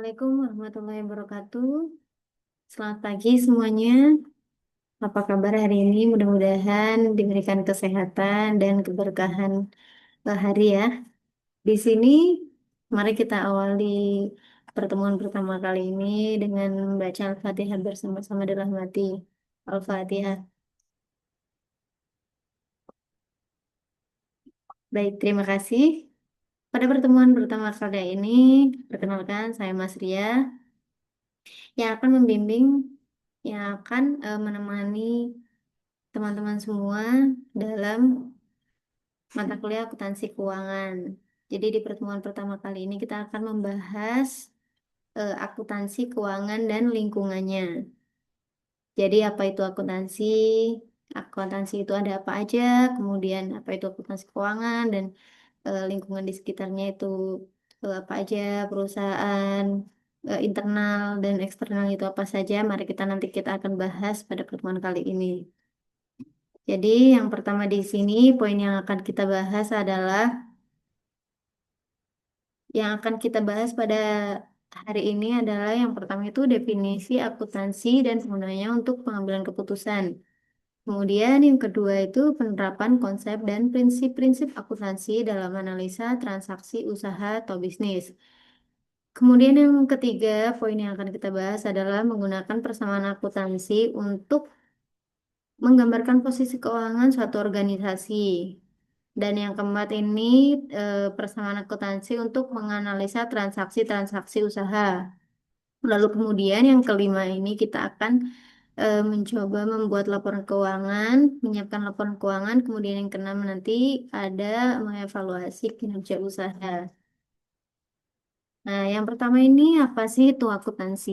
Assalamualaikum warahmatullahi wabarakatuh. Selamat pagi semuanya. Apa kabar hari ini? Mudah-mudahan diberikan kesehatan dan keberkahan hari ya. Di sini, mari kita awali pertemuan pertama kali ini dengan membaca Al-Fatihah bersama-sama dirahmati. Al-Fatihah. Baik, terima kasih. Pada pertemuan pertama kali ini, perkenalkan saya Mas Ria yang akan membimbing, yang akan menemani teman-teman semua dalam mata kuliah akuntansi keuangan. Jadi di pertemuan pertama kali ini kita akan membahas akuntansi keuangan dan lingkungannya. Jadi apa itu akuntansi? Akuntansi itu ada apa aja? Kemudian apa itu akuntansi keuangan dan lingkungan di sekitarnya itu apa aja? Perusahaan internal dan eksternal itu apa saja? Mari kita akan bahas pada pertemuan kali ini. Jadi yang pertama di sini poin yang akan kita bahas adalah yang akan kita bahas pada hari ini adalah yang pertama itu definisi akuntansi dan penggunanya untuk pengambilan keputusan. Kemudian yang kedua itu penerapan konsep dan prinsip-prinsip akuntansi dalam analisa transaksi usaha atau bisnis. Kemudian yang ketiga, poin yang akan kita bahas adalah menggunakan persamaan akuntansi untuk menggambarkan posisi keuangan suatu organisasi. Dan yang keempat ini persamaan akuntansi untuk menganalisa transaksi-transaksi usaha. Lalu kemudian yang kelima ini kita akan mencoba membuat laporan keuangan, menyiapkan laporan keuangan. Kemudian yang keenam nanti ada mengevaluasi kinerja usaha. Nah, yang pertama ini apa sih itu akuntansi?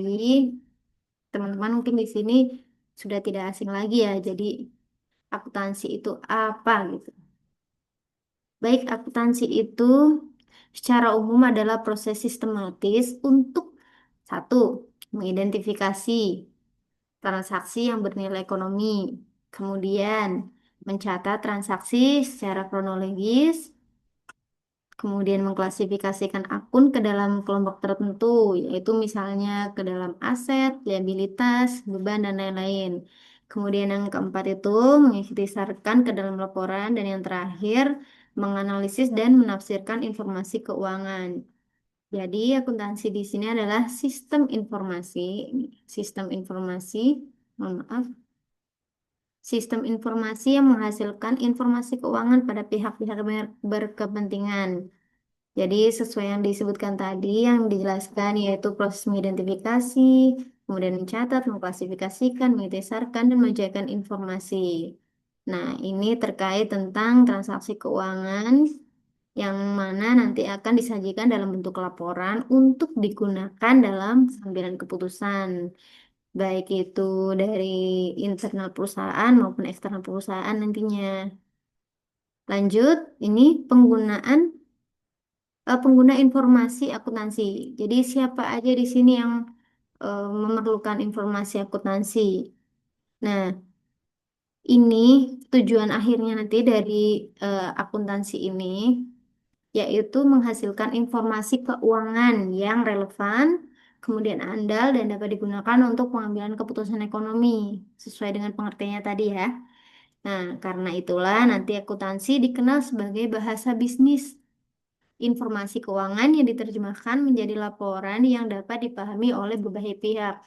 Teman-teman mungkin di sini sudah tidak asing lagi ya. Jadi akuntansi itu apa gitu? Baik, akuntansi itu secara umum adalah proses sistematis untuk satu, mengidentifikasi transaksi yang bernilai ekonomi, kemudian mencatat transaksi secara kronologis, kemudian mengklasifikasikan akun ke dalam kelompok tertentu, yaitu misalnya ke dalam aset, liabilitas, beban, dan lain-lain. Kemudian yang keempat itu mengikhtisarkan ke dalam laporan, dan yang terakhir menganalisis dan menafsirkan informasi keuangan. Jadi akuntansi di sini adalah sistem informasi, mohon maaf, sistem informasi yang menghasilkan informasi keuangan pada pihak-pihak berkepentingan. Jadi sesuai yang disebutkan tadi, yang dijelaskan yaitu proses mengidentifikasi, kemudian mencatat, mengklasifikasikan, mengintisarkan, dan menjaga informasi. Nah, ini terkait tentang transaksi keuangan yang mana nanti akan disajikan dalam bentuk laporan untuk digunakan dalam pengambilan keputusan, baik itu dari internal perusahaan maupun eksternal perusahaan nantinya. Lanjut, ini pengguna informasi akuntansi. Jadi siapa aja di sini yang memerlukan informasi akuntansi. Nah, ini tujuan akhirnya nanti dari akuntansi ini yaitu menghasilkan informasi keuangan yang relevan, kemudian andal dan dapat digunakan untuk pengambilan keputusan ekonomi sesuai dengan pengertiannya tadi ya. Nah, karena itulah nanti akuntansi dikenal sebagai bahasa bisnis. Informasi keuangan yang diterjemahkan menjadi laporan yang dapat dipahami oleh berbagai pihak.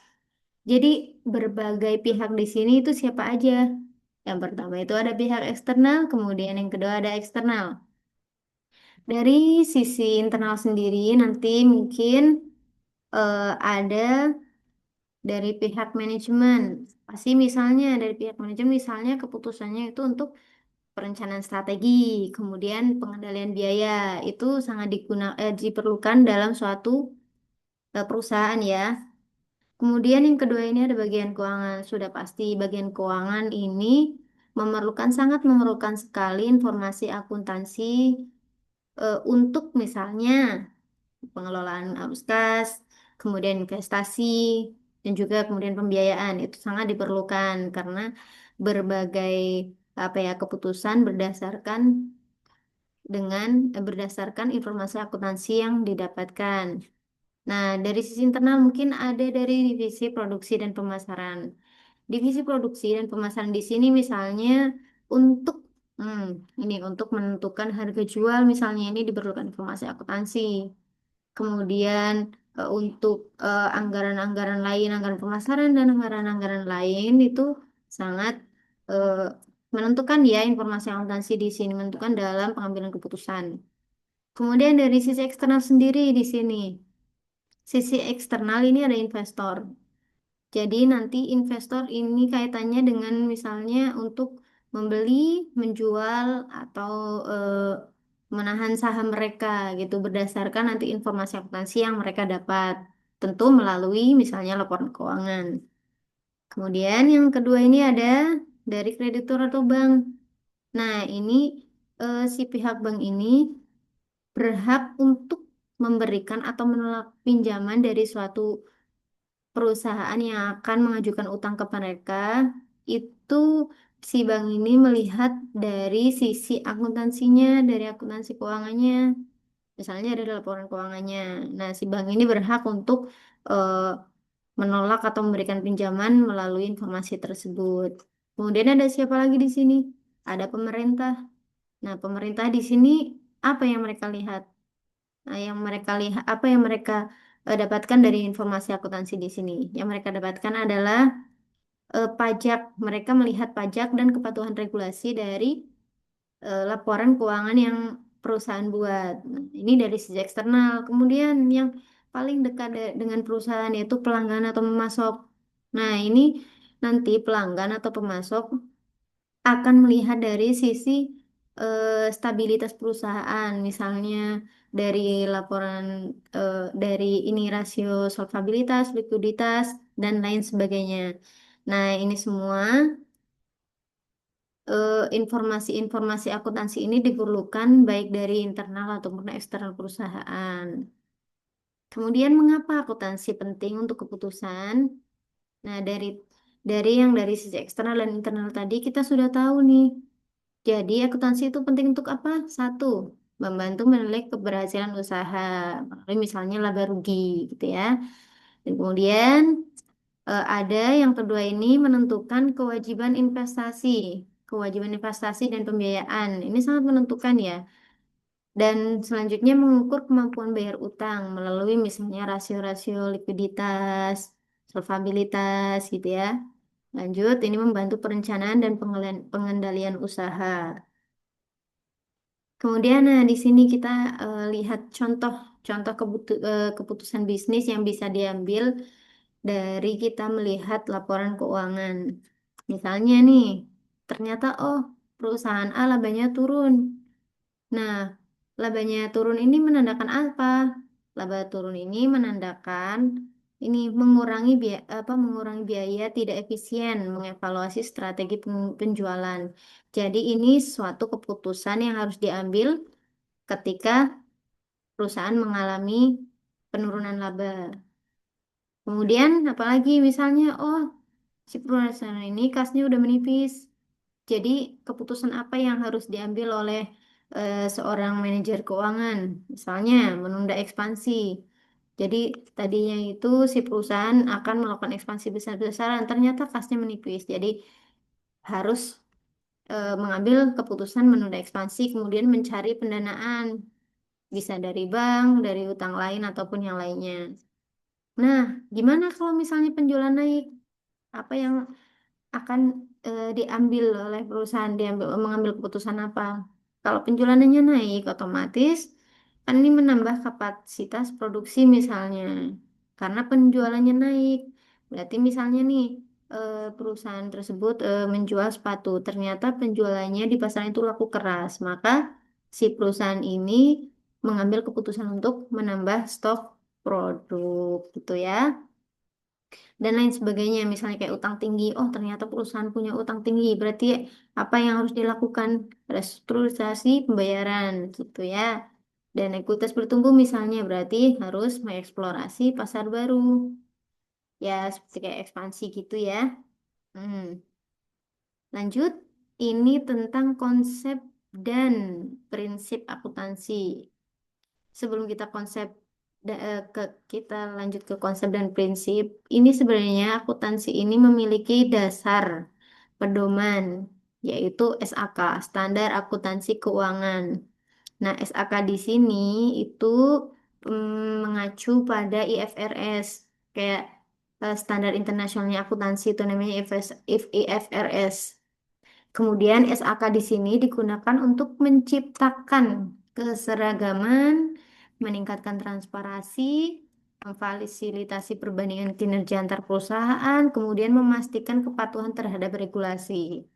Jadi berbagai pihak di sini itu siapa aja? Yang pertama itu ada pihak eksternal, kemudian yang kedua ada eksternal. Dari sisi internal sendiri nanti mungkin ada dari pihak manajemen. Pasti misalnya dari pihak manajemen misalnya keputusannya itu untuk perencanaan strategi, kemudian pengendalian biaya itu sangat diperlukan dalam suatu perusahaan ya. Kemudian yang kedua ini ada bagian keuangan. Sudah pasti bagian keuangan ini sangat memerlukan sekali informasi akuntansi untuk misalnya pengelolaan arus kas, kemudian investasi, dan juga kemudian pembiayaan itu sangat diperlukan karena berbagai apa ya keputusan berdasarkan informasi akuntansi yang didapatkan. Nah, dari sisi internal mungkin ada dari divisi produksi dan pemasaran. Divisi produksi dan pemasaran di sini misalnya untuk ini untuk menentukan harga jual misalnya ini diperlukan informasi akuntansi. Kemudian untuk anggaran-anggaran lain, anggaran pemasaran dan anggaran-anggaran lain itu sangat eh, menentukan ya informasi akuntansi di sini menentukan dalam pengambilan keputusan. Kemudian dari sisi eksternal sendiri di sini, sisi eksternal ini ada investor. Jadi nanti investor ini kaitannya dengan misalnya untuk membeli, menjual atau menahan saham mereka gitu berdasarkan nanti informasi akuntansi yang mereka dapat. Tentu melalui misalnya laporan keuangan. Kemudian yang kedua ini ada dari kreditur atau bank. Nah, ini si pihak bank ini berhak untuk memberikan atau menolak pinjaman dari suatu perusahaan yang akan mengajukan utang ke mereka itu si bank ini melihat dari sisi akuntansinya, dari akuntansi keuangannya, misalnya dari laporan keuangannya. Nah, si bank ini berhak untuk eh, menolak atau memberikan pinjaman melalui informasi tersebut. Kemudian ada siapa lagi di sini? Ada pemerintah. Nah, pemerintah di sini apa yang mereka lihat? Nah, yang mereka lihat, apa yang mereka dapatkan dari informasi akuntansi di sini? Yang mereka dapatkan adalah pajak. Mereka melihat pajak dan kepatuhan regulasi dari laporan keuangan yang perusahaan buat. Nah, ini dari sisi eksternal. Kemudian yang paling dekat dengan perusahaan yaitu pelanggan atau pemasok. Nah, ini nanti pelanggan atau pemasok akan melihat dari sisi stabilitas perusahaan, misalnya dari laporan dari ini rasio solvabilitas, likuiditas, dan lain sebagainya. Nah, ini semua informasi-informasi akuntansi ini diperlukan baik dari internal ataupun eksternal perusahaan. Kemudian, mengapa akuntansi penting untuk keputusan? Nah, dari sisi eksternal dan internal tadi kita sudah tahu nih. Jadi, akuntansi itu penting untuk apa? Satu, membantu menilai keberhasilan usaha, melalui misalnya laba rugi, gitu ya. Dan kemudian ada yang kedua ini menentukan kewajiban investasi dan pembiayaan. Ini sangat menentukan ya. Dan selanjutnya mengukur kemampuan bayar utang melalui misalnya rasio-rasio likuiditas, solvabilitas, gitu ya. Lanjut, ini membantu perencanaan dan pengendalian usaha. Kemudian, nah di sini kita lihat contoh keputusan bisnis yang bisa diambil dari kita melihat laporan keuangan. Misalnya nih, ternyata oh perusahaan A labanya turun. Nah, labanya turun ini menandakan apa? Laba turun ini menandakan ini mengurangi biaya tidak efisien, mengevaluasi strategi penjualan. Jadi ini suatu keputusan yang harus diambil ketika perusahaan mengalami penurunan laba. Kemudian apalagi misalnya, oh si perusahaan ini kasnya udah menipis. Jadi keputusan apa yang harus diambil oleh seorang manajer keuangan? Misalnya menunda ekspansi. Jadi tadinya itu si perusahaan akan melakukan ekspansi besar-besaran, ternyata kasnya menipis. Jadi harus mengambil keputusan menunda ekspansi, kemudian mencari pendanaan, bisa dari bank, dari utang lain ataupun yang lainnya. Nah, gimana kalau misalnya penjualan naik? Apa yang akan diambil oleh perusahaan mengambil keputusan apa? Kalau penjualannya naik, otomatis kan ini menambah kapasitas produksi misalnya, karena penjualannya naik. Berarti misalnya nih perusahaan tersebut menjual sepatu, ternyata penjualannya di pasaran itu laku keras, maka si perusahaan ini mengambil keputusan untuk menambah stok produk gitu ya dan lain sebagainya. Misalnya kayak utang tinggi, oh ternyata perusahaan punya utang tinggi, berarti apa yang harus dilakukan? Restrukturisasi pembayaran gitu ya. Dan ekuitas bertumbuh misalnya berarti harus mengeksplorasi pasar baru, ya seperti kayak ekspansi gitu ya. Hmm. Lanjut, ini tentang konsep dan prinsip akuntansi. Sebelum kita konsep kita lanjut ke konsep dan prinsip. Ini sebenarnya akuntansi ini memiliki dasar pedoman, yaitu SAK, Standar Akuntansi Keuangan. Nah, SAK di sini itu mengacu pada IFRS, kayak standar internasionalnya akuntansi itu namanya IFRS. Kemudian SAK di sini digunakan untuk menciptakan keseragaman, meningkatkan transparansi, memfasilitasi perbandingan kinerja antar perusahaan, kemudian memastikan kepatuhan terhadap regulasi.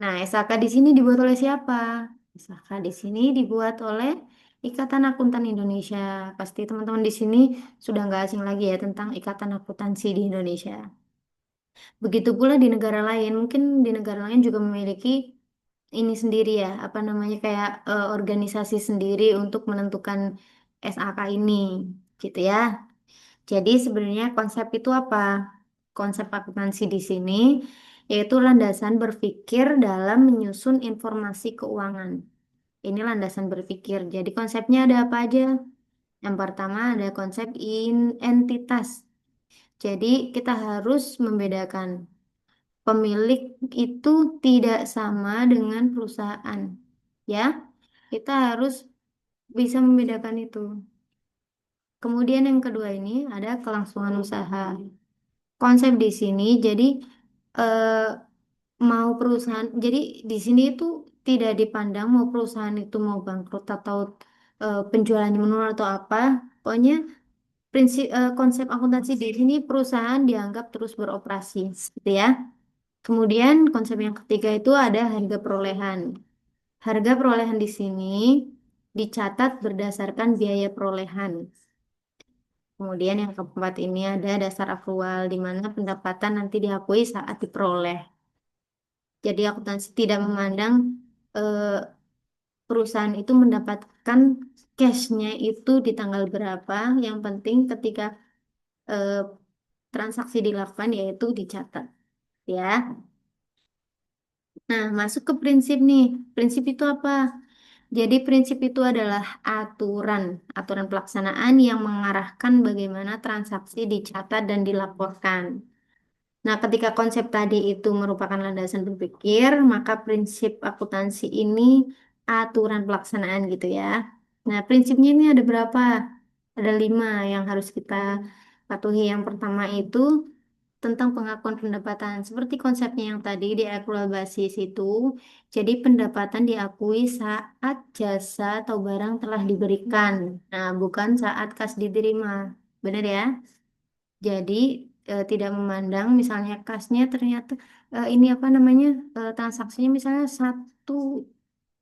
Nah, SAK di sini dibuat oleh siapa? SAK di sini dibuat oleh Ikatan Akuntan Indonesia. Pasti teman-teman di sini sudah nggak asing lagi ya tentang Ikatan Akuntansi di Indonesia. Begitu pula di negara lain, mungkin di negara lain juga memiliki ini sendiri ya, apa namanya kayak organisasi sendiri untuk menentukan SAK ini, gitu ya. Jadi sebenarnya konsep itu apa? Konsep akuntansi di sini yaitu landasan berpikir dalam menyusun informasi keuangan. Ini landasan berpikir. Jadi konsepnya ada apa aja? Yang pertama ada konsep entitas. Jadi kita harus membedakan pemilik itu tidak sama dengan perusahaan. Ya, kita harus bisa membedakan itu. Kemudian yang kedua ini ada kelangsungan usaha. Konsep di sini jadi eh, mau perusahaan, jadi di sini itu tidak dipandang mau perusahaan itu mau bangkrut atau penjualannya menurun atau apa. Pokoknya konsep akuntansi di sini perusahaan dianggap terus beroperasi, gitu ya. Kemudian konsep yang ketiga itu ada harga perolehan. Harga perolehan di sini dicatat berdasarkan biaya perolehan. Kemudian yang keempat ini ada dasar akrual di mana pendapatan nanti diakui saat diperoleh. Jadi akuntansi tidak memandang eh, perusahaan itu mendapatkan cashnya itu di tanggal berapa. Yang penting ketika eh, transaksi dilakukan yaitu dicatat, ya. Nah, masuk ke prinsip nih. Prinsip itu apa? Jadi prinsip itu adalah aturan pelaksanaan yang mengarahkan bagaimana transaksi dicatat dan dilaporkan. Nah, ketika konsep tadi itu merupakan landasan berpikir, maka prinsip akuntansi ini aturan pelaksanaan gitu ya. Nah, prinsipnya ini ada berapa? Ada 5 yang harus kita patuhi. Yang pertama itu tentang pengakuan pendapatan. Seperti konsepnya yang tadi di accrual basis itu, jadi pendapatan diakui saat jasa atau barang telah diberikan. Nah, bukan saat kas diterima. Benar ya? Jadi tidak memandang misalnya kasnya ternyata ini apa namanya transaksinya misalnya 1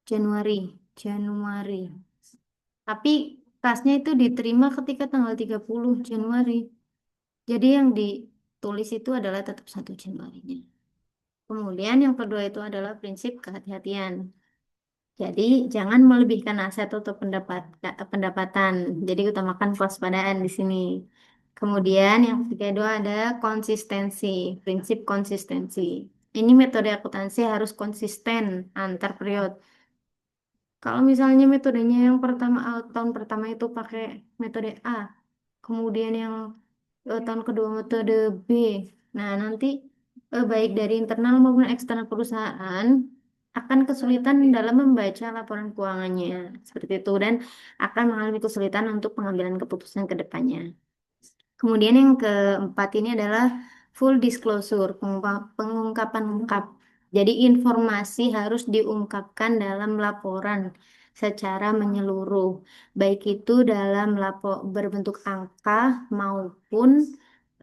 Januari. Tapi kasnya itu diterima ketika tanggal 30 Januari. Jadi yang ditulis itu adalah tetap 1 Januarinya. Kemudian yang kedua itu adalah prinsip kehati-hatian. Jadi jangan melebihkan aset atau pendapatan. Jadi utamakan kewaspadaan di sini. Kemudian yang ketiga itu ada konsistensi, prinsip konsistensi. Ini metode akuntansi harus konsisten antar periode. Kalau misalnya metodenya yang pertama tahun pertama itu pakai metode A, kemudian yang tahun kedua metode B. Nah, nanti baik dari internal maupun eksternal perusahaan akan kesulitan dalam membaca laporan keuangannya seperti itu dan akan mengalami kesulitan untuk pengambilan keputusan ke depannya. Kemudian yang keempat ini adalah full disclosure, pengungkapan lengkap. Jadi informasi harus diungkapkan dalam laporan secara menyeluruh, baik itu dalam berbentuk angka maupun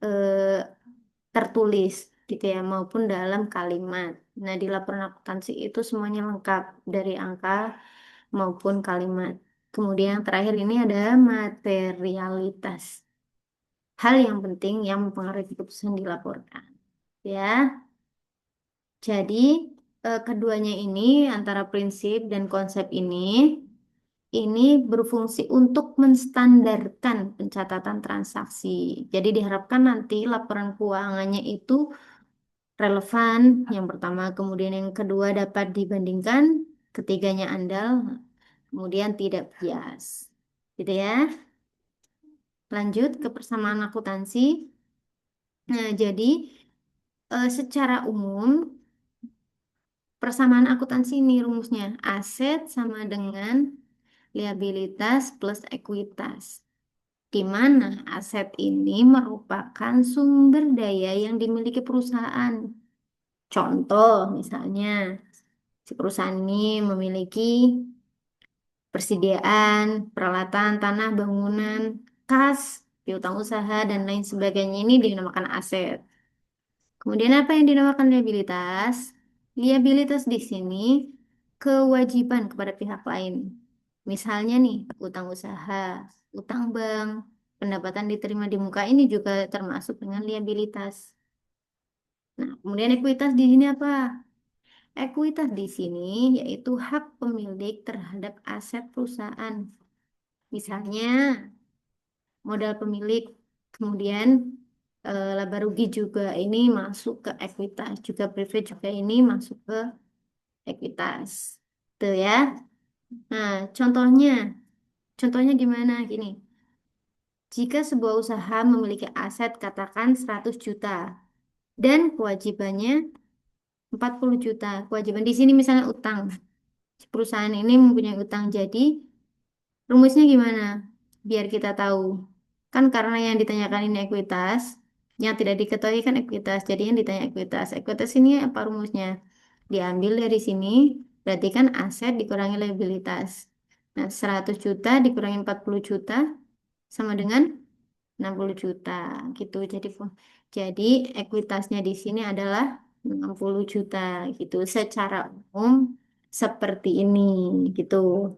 eh, tertulis, gitu ya, maupun dalam kalimat. Nah, di laporan akuntansi itu semuanya lengkap dari angka maupun kalimat. Kemudian yang terakhir ini ada materialitas. Hal yang penting yang mempengaruhi keputusan dilaporkan. Ya, jadi keduanya ini antara prinsip dan konsep ini berfungsi untuk menstandarkan pencatatan transaksi. Jadi diharapkan nanti laporan keuangannya itu relevan, yang pertama, kemudian yang kedua dapat dibandingkan, ketiganya andal, kemudian tidak bias. Gitu ya. Lanjut ke persamaan akuntansi. Nah, jadi secara umum persamaan akuntansi ini rumusnya aset sama dengan liabilitas plus ekuitas, di mana aset ini merupakan sumber daya yang dimiliki perusahaan. Contoh, misalnya, si perusahaan ini memiliki persediaan, peralatan, tanah, bangunan, kas, piutang usaha, dan lain sebagainya ini dinamakan aset. Kemudian apa yang dinamakan liabilitas? Liabilitas di sini kewajiban kepada pihak lain. Misalnya nih, utang usaha, utang bank, pendapatan diterima di muka ini juga termasuk dengan liabilitas. Nah, kemudian ekuitas di sini apa? Ekuitas di sini yaitu hak pemilik terhadap aset perusahaan. Misalnya modal pemilik, kemudian laba rugi juga ini masuk ke ekuitas, juga privilege juga ini masuk ke ekuitas. Tuh ya. Nah, contohnya gimana? Gini, jika sebuah usaha memiliki aset katakan 100 juta dan kewajibannya 40 juta. Kewajiban di sini misalnya utang. Perusahaan ini mempunyai utang, jadi rumusnya gimana? Biar kita tahu. Kan karena yang ditanyakan ini ekuitas, yang tidak diketahui kan ekuitas. Jadi yang ditanya ekuitas. Ekuitas ini apa rumusnya? Diambil dari sini, berarti kan aset dikurangi liabilitas. Nah, 100 juta dikurangi 40 juta sama dengan 60 juta gitu. Jadi ekuitasnya di sini adalah 60 juta gitu. Secara umum seperti ini gitu.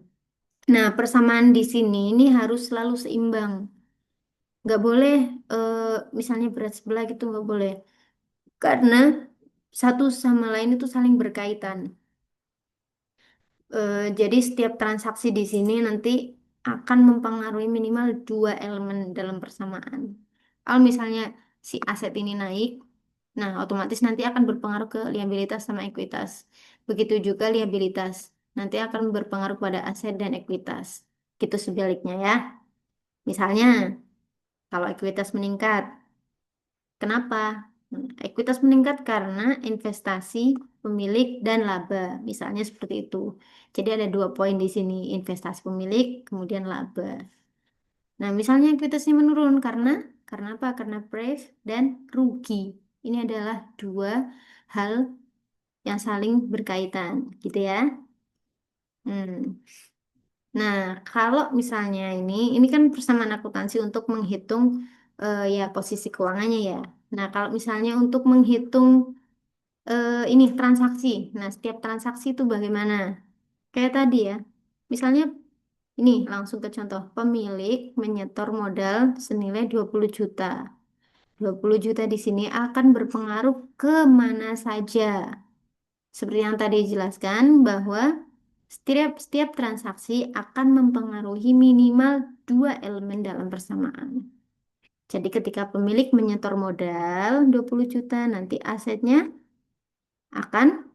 Nah, persamaan di sini ini harus selalu seimbang. Nggak boleh misalnya berat sebelah gitu nggak boleh. Karena satu sama lain itu saling berkaitan. Jadi setiap transaksi di sini nanti akan mempengaruhi minimal dua elemen dalam persamaan. Kalau misalnya si aset ini naik, nah otomatis nanti akan berpengaruh ke liabilitas sama ekuitas. Begitu juga liabilitas nanti akan berpengaruh pada aset dan ekuitas. Gitu sebaliknya ya. Misalnya kalau ekuitas meningkat, kenapa? Ekuitas meningkat karena investasi pemilik dan laba, misalnya seperti itu. Jadi ada dua poin di sini, investasi pemilik, kemudian laba. Nah, misalnya ekuitasnya menurun karena apa? Karena price dan rugi. Ini adalah dua hal yang saling berkaitan, gitu ya. Hmm. Nah, kalau misalnya ini kan persamaan akuntansi untuk menghitung ya posisi keuangannya ya. Nah, kalau misalnya untuk menghitung ini transaksi. Nah, setiap transaksi itu bagaimana? Kayak tadi ya. Misalnya ini langsung ke contoh. Pemilik menyetor modal senilai 20 juta. 20 juta di sini akan berpengaruh ke mana saja. Seperti yang tadi dijelaskan bahwa setiap transaksi akan mempengaruhi minimal dua elemen dalam persamaan. Jadi ketika pemilik menyetor modal 20 juta, nanti asetnya akan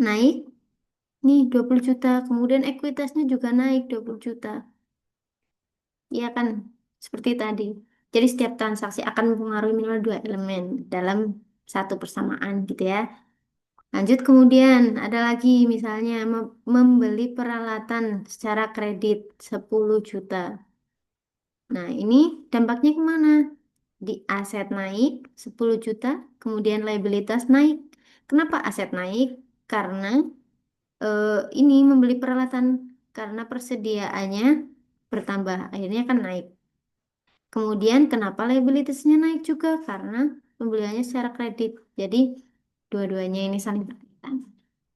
naik nih 20 juta, kemudian ekuitasnya juga naik 20 juta. Iya kan? Seperti tadi. Jadi setiap transaksi akan mempengaruhi minimal dua elemen dalam satu persamaan gitu ya. Lanjut kemudian ada lagi misalnya membeli peralatan secara kredit 10 juta. Nah, ini dampaknya kemana? Di aset naik 10 juta, kemudian liabilitas naik. Kenapa aset naik? Karena eh, ini membeli peralatan karena persediaannya bertambah, akhirnya kan naik. Kemudian kenapa liabilitasnya naik juga? Karena pembeliannya secara kredit. Jadi dua-duanya ini saling berkaitan.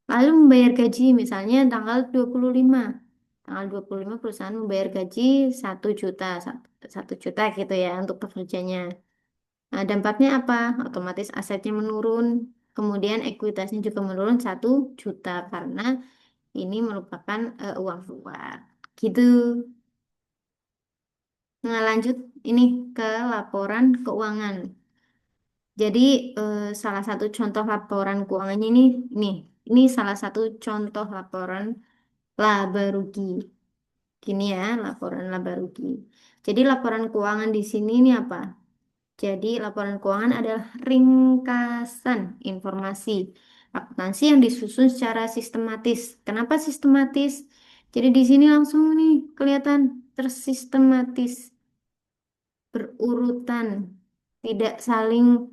Lalu membayar gaji misalnya tanggal 25. Tanggal 25 perusahaan membayar gaji 1 juta, 1 juta gitu ya untuk pekerjanya. Nah, dampaknya apa? Otomatis asetnya menurun. Kemudian ekuitasnya juga menurun 1 juta karena ini merupakan uang keluar. Gitu. Nah, lanjut ini ke laporan keuangan. Jadi, salah satu contoh laporan keuangannya ini salah satu contoh laporan laba rugi. Gini ya, laporan laba rugi. Jadi laporan keuangan di sini ini apa? Jadi laporan keuangan adalah ringkasan informasi akuntansi yang disusun secara sistematis. Kenapa sistematis? Jadi di sini langsung nih kelihatan tersistematis, berurutan, tidak saling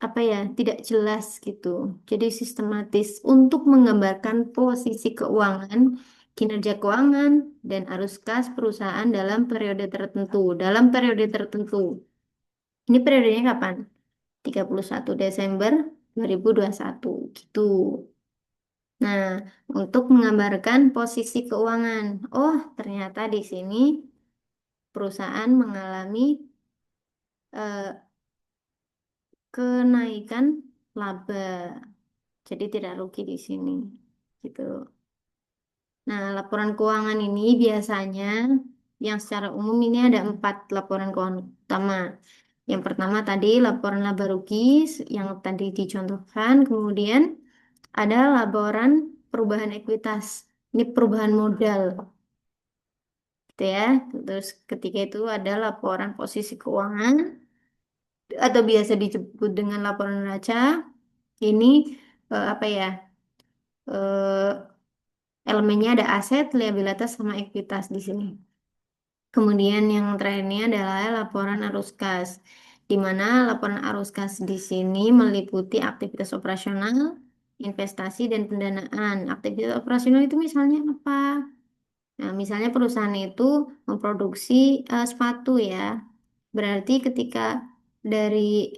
apa ya, tidak jelas gitu. Jadi sistematis untuk menggambarkan posisi keuangan, kinerja keuangan, dan arus kas perusahaan dalam periode tertentu. Dalam periode tertentu. Ini periodenya kapan? 31 Desember 2021 gitu. Nah, untuk menggambarkan posisi keuangan. Oh, ternyata di sini perusahaan mengalami eh, kenaikan laba. Jadi tidak rugi di sini. Gitu. Nah, laporan keuangan ini biasanya yang secara umum ini ada 4 laporan keuangan utama. Yang pertama tadi laporan laba rugi yang tadi dicontohkan, kemudian ada laporan perubahan ekuitas. Ini perubahan modal, gitu ya. Terus ketiga itu ada laporan posisi keuangan atau biasa disebut dengan laporan neraca. Ini apa ya? eh, Elemennya ada aset, liabilitas, sama ekuitas di sini. Kemudian yang terakhir ini adalah laporan arus kas, di mana laporan arus kas di sini meliputi aktivitas operasional, investasi, dan pendanaan. Aktivitas operasional itu misalnya apa? Nah, misalnya perusahaan itu memproduksi sepatu ya. Berarti ketika dari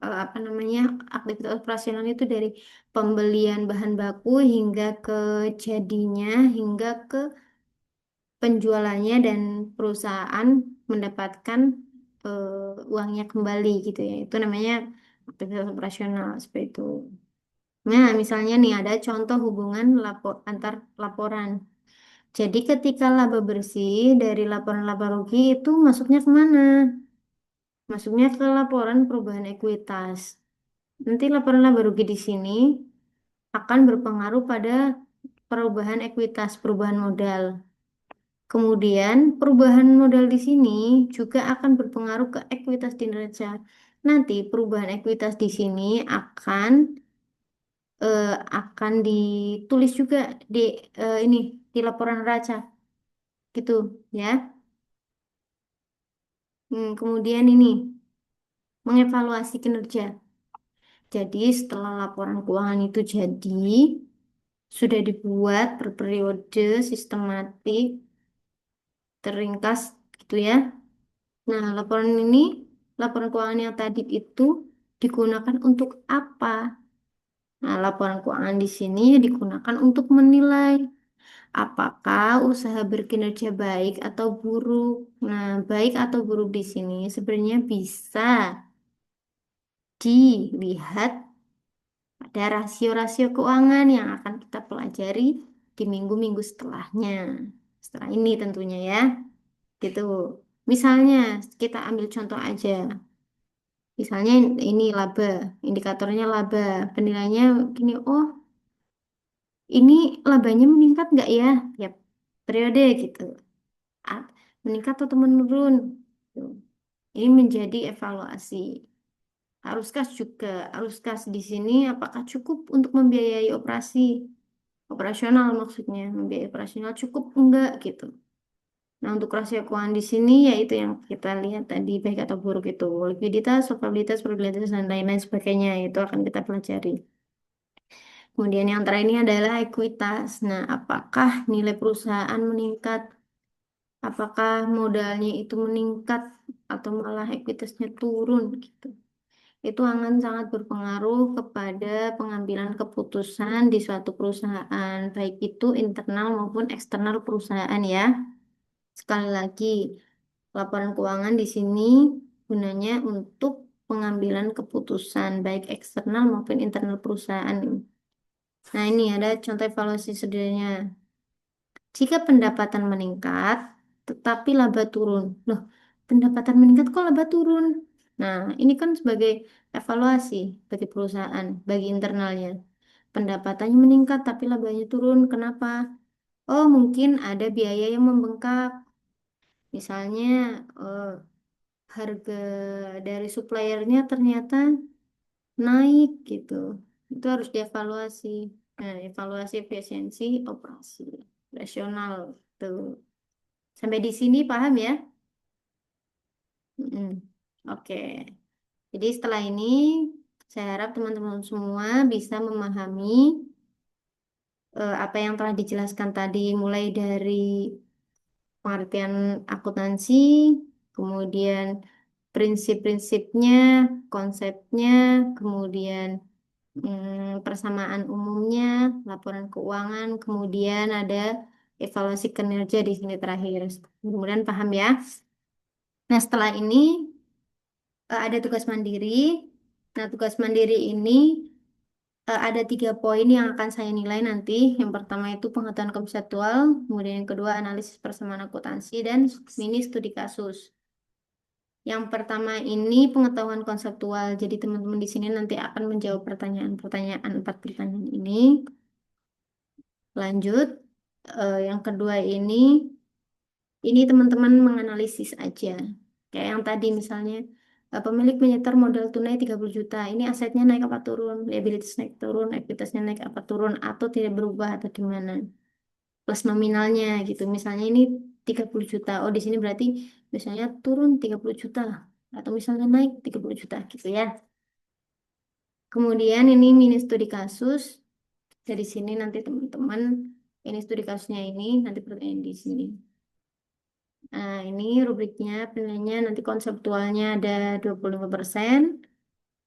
apa namanya aktivitas operasional itu dari pembelian bahan baku hingga ke jadinya, hingga ke penjualannya dan perusahaan mendapatkan uangnya kembali gitu ya. Itu namanya aktivitas operasional seperti itu. Nah, misalnya nih ada contoh hubungan antar laporan. Jadi ketika laba bersih dari laporan laba rugi itu masuknya kemana? Masuknya ke laporan perubahan ekuitas. Nanti laporan laba rugi di sini akan berpengaruh pada perubahan ekuitas, perubahan modal. Kemudian perubahan modal di sini juga akan berpengaruh ke ekuitas di neraca. Nanti perubahan ekuitas di sini akan akan ditulis juga di ini di laporan neraca gitu ya. Kemudian ini mengevaluasi kinerja. Jadi setelah laporan keuangan itu jadi sudah dibuat berperiode sistematik teringkas gitu ya. Nah, laporan keuangan yang tadi itu digunakan untuk apa? Nah, laporan keuangan di sini digunakan untuk menilai apakah usaha berkinerja baik atau buruk. Nah, baik atau buruk di sini sebenarnya bisa dilihat pada rasio-rasio keuangan yang akan kita pelajari di minggu-minggu setelahnya. Setelah ini tentunya ya, gitu. Misalnya kita ambil contoh aja. Misalnya ini laba, indikatornya laba, penilaiannya gini, oh ini labanya meningkat nggak ya tiap periode gitu. Ah, meningkat atau menurun. Tuh. Ini menjadi evaluasi. Arus kas juga, arus kas di sini apakah cukup untuk membiayai operasional maksudnya, membiayai operasional cukup enggak gitu. Nah, untuk rasio keuangan di sini yaitu yang kita lihat tadi baik atau buruk itu likuiditas, solvabilitas, probabilitas dan lain-lain sebagainya itu akan kita pelajari. Kemudian yang terakhir ini adalah ekuitas. Nah, apakah nilai perusahaan meningkat? Apakah modalnya itu meningkat atau malah ekuitasnya turun gitu? Itu akan sangat berpengaruh kepada pengambilan keputusan di suatu perusahaan, baik itu internal maupun eksternal perusahaan ya. Sekali lagi, laporan keuangan di sini gunanya untuk pengambilan keputusan baik eksternal maupun internal perusahaan. Nah, ini ada contoh evaluasi sederhananya. Jika pendapatan meningkat, tetapi laba turun. Loh, pendapatan meningkat kok laba turun? Nah, ini kan sebagai evaluasi bagi perusahaan, bagi internalnya. Pendapatannya meningkat tapi labanya turun. Kenapa? Oh, mungkin ada biaya yang membengkak. Misalnya eh, harga dari suppliernya ternyata naik gitu. Itu harus dievaluasi. Nah, evaluasi efisiensi operasi rasional tuh. Sampai di sini paham ya? Mm-mm. Oke. Jadi setelah ini saya harap teman-teman semua bisa memahami apa yang telah dijelaskan tadi, mulai dari pengertian akuntansi, kemudian prinsip-prinsipnya, konsepnya, kemudian persamaan umumnya, laporan keuangan, kemudian ada evaluasi kinerja di sini terakhir. Kemudian paham ya. Nah, setelah ini ada tugas mandiri. Nah, tugas mandiri ini ada 3 poin yang akan saya nilai nanti. Yang pertama itu pengetahuan konseptual, kemudian yang kedua analisis persamaan akuntansi, dan mini studi kasus. Yang pertama ini pengetahuan konseptual. Jadi teman-teman di sini nanti akan menjawab pertanyaan-pertanyaan 4 pertanyaan ini. Lanjut, yang kedua ini teman-teman menganalisis aja. Kayak yang tadi misalnya, pemilik menyetor modal tunai 30 juta. Ini asetnya naik apa turun? Liabilities naik turun, ekuitasnya naik apa turun, atau tidak berubah atau gimana? Plus nominalnya gitu. Misalnya ini 30 juta. Oh, di sini berarti misalnya turun 30 juta. Atau misalnya naik 30 juta gitu ya. Kemudian ini mini studi kasus. Dari sini nanti teman-teman, ini studi kasusnya ini, nanti pertanyaan di sini. Nah, ini rubriknya, penilaiannya nanti konseptualnya ada 25%,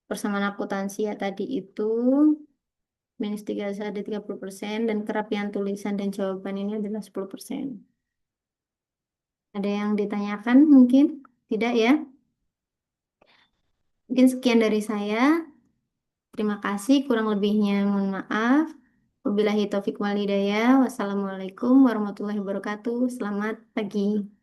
persamaan akuntansi ya tadi itu, minus 3 ada 30%, dan kerapian tulisan dan jawaban ini adalah 10%. Ada yang ditanyakan mungkin? Tidak ya? Mungkin sekian dari saya. Terima kasih, kurang lebihnya mohon maaf. Wabillahi taufik wal hidayah. Wassalamualaikum warahmatullahi wabarakatuh. Selamat pagi.